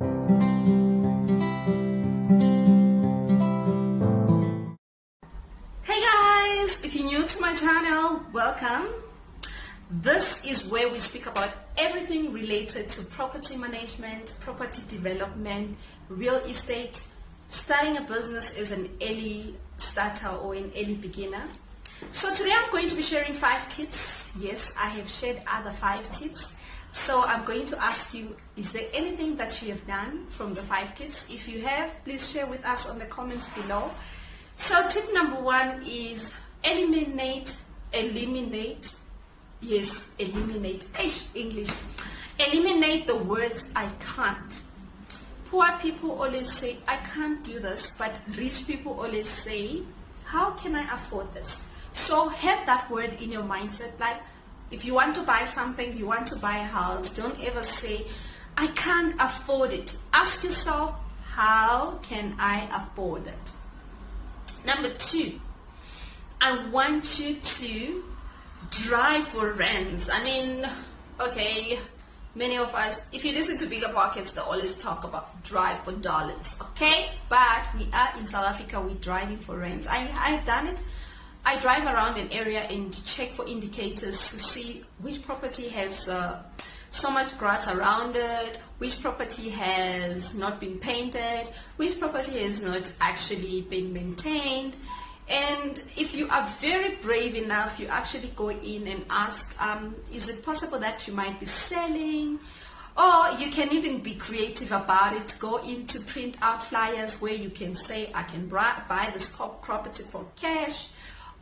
Hey guys, if you're new to my channel, welcome. This is where we speak about everything related to property management, property development, real estate, starting a business as an early starter or an early beginner. So today I'm going to be sharing 5 tips. Yes, I have shared other 5 tips. So I'm going to ask you, is there anything that you have done from the 5 tips? If you have, please share with us on the comments below. So tip number 1 is eliminate English. Eliminate the words I can't. Poor people always say, I can't do this, but rich people always say, how can I afford this? So have that word in your mindset, like if you want to buy something, you want to buy a house, don't ever say, I can't afford it. Ask yourself, how can I afford it? Number 2, I want you to drive for rents. I mean, okay, many of us, if you listen to Bigger Pockets, they always talk about drive for dollars, okay? But we are in South Africa, we're driving for rents. I've done it. I drive around an area and check for indicators to see which property has so much grass around it, which property has not been painted, which property has not actually been maintained. And if you are very brave enough, you actually go in and ask, is it possible that you might be selling? Or you can even be creative about it. Go in to print out flyers where you can say, I can buy this property for cash.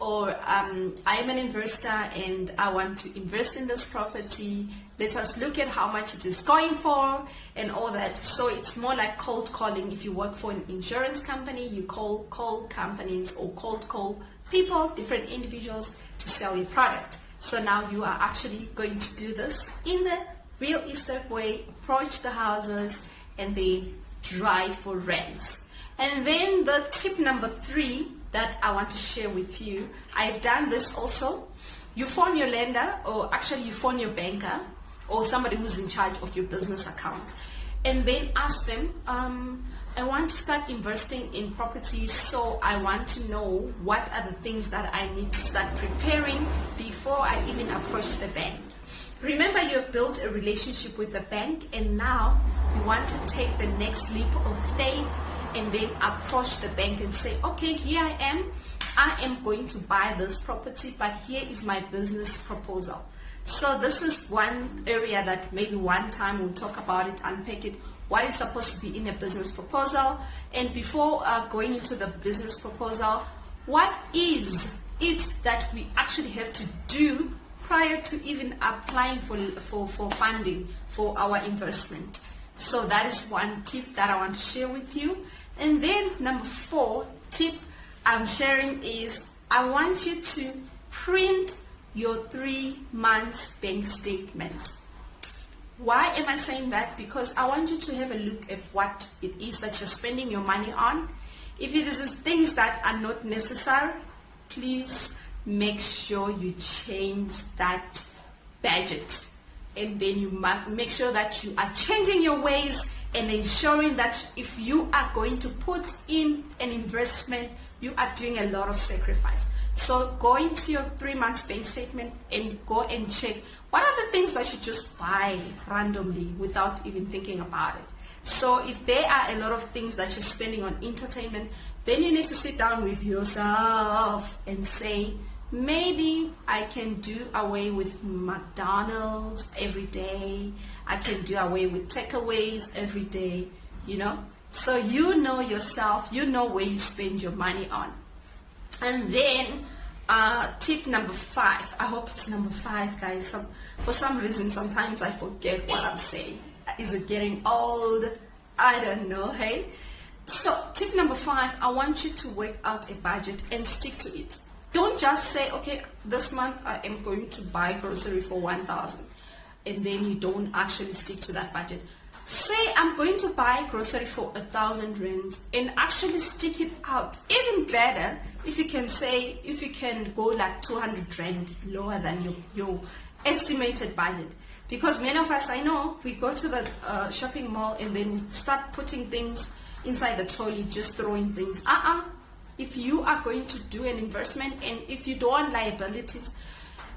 Or I'm an investor and I want to invest in this property. Let us look at how much it is going for and all that. So it's more like cold calling. If you work for an insurance company, you call companies or cold call people, different individuals to sell your product. So now you are actually going to do this in the real estate way, approach the houses and then drive for rents. And then the tip number 3 that I want to share with you, I've done this also. You phone your lender, or actually you phone your banker or somebody who's in charge of your business account, and then ask them, I want to start investing in properties, so I want to know what are the things that I need to start preparing before I even approach the bank. Remember, you have built a relationship with the bank and now you want to take the next leap of faith and then approach the bank and say, okay, here I am going to buy this property, but here is my business proposal. So this is one area that maybe one time we'll talk about it, unpack it, what is supposed to be in a business proposal. And before going into the business proposal, what is it that we actually have to do prior to even applying for funding for our investment? So that is one tip that I want to share with you. And then number 4 tip I'm sharing is, I want you to print your 3 months bank statement. Why am I saying that? Because I want you to have a look at what it is that you're spending your money on. If it is things that are not necessary, please make sure you change that budget. And then you make sure that you are changing your ways and ensuring that if you are going to put in an investment, you are doing a lot of sacrifice. So go into your 3 months bank statement and go and check what are the things that you just buy randomly without even thinking about it. So if there are a lot of things that you're spending on entertainment, then you need to sit down with yourself and say, maybe I can do away with McDonald's every day. I can do away with takeaways every day, you know. So you know yourself, you know where you spend your money on. And then tip number 5, I hope it's number 5, guys. For some reason, sometimes I forget what I'm saying. Is it getting old? I don't know, hey? So tip number 5, I want you to work out a budget and stick to it. Don't just say, okay, this month I am going to buy grocery for 1,000, and then you don't actually stick to that budget. Say I'm going to buy grocery for 1,000 rands and actually stick it out. Even better if you can say, if you can go like 200 rand lower than your estimated budget. Because many of us, I know, we go to the shopping mall and then we start putting things inside the trolley, just throwing things. If you are going to do an investment and if you don't want liabilities,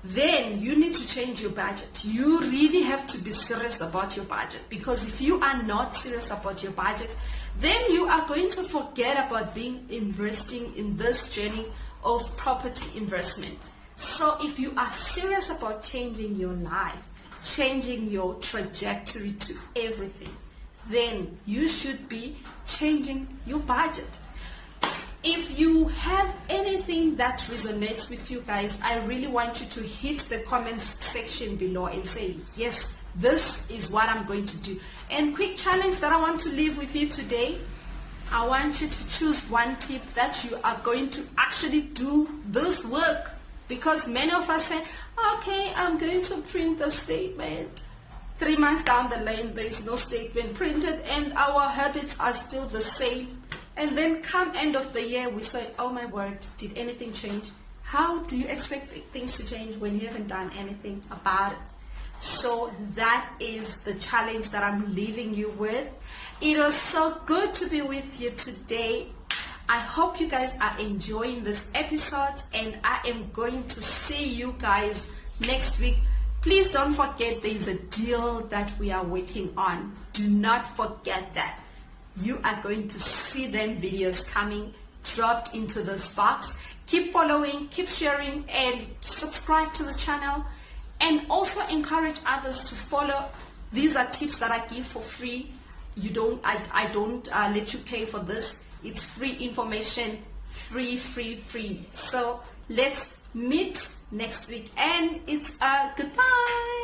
then you need to change your budget. You really have to be serious about your budget, because if you are not serious about your budget, then you are going to forget about investing in this journey of property investment. So if you are serious about changing your life, changing your trajectory to everything, then you should be changing your budget. If you have anything that resonates with you guys, I really want you to hit the comments section below and say, yes, this is what I'm going to do. And quick challenge that I want to leave with you today, I want you to choose one tip that you are going to actually do this work. Because many of us say, okay, I'm going to print the statement. 3 months down the line, there is no statement printed and our habits are still the same. And then come end of the year, we say, oh my word, did anything change? How do you expect things to change when you haven't done anything about it? So that is the challenge that I'm leaving you with. It was so good to be with you today. I hope you guys are enjoying this episode, and I am going to see you guys next week. Please don't forget there is a deal that we are working on. Do not forget that. You are going to see them videos coming dropped into this box. Keep following, keep sharing, and subscribe to the channel, and also encourage others to follow. These are tips that I give for free. I don't let you pay for this. It's free information, free. So let's meet next week, and it's goodbye.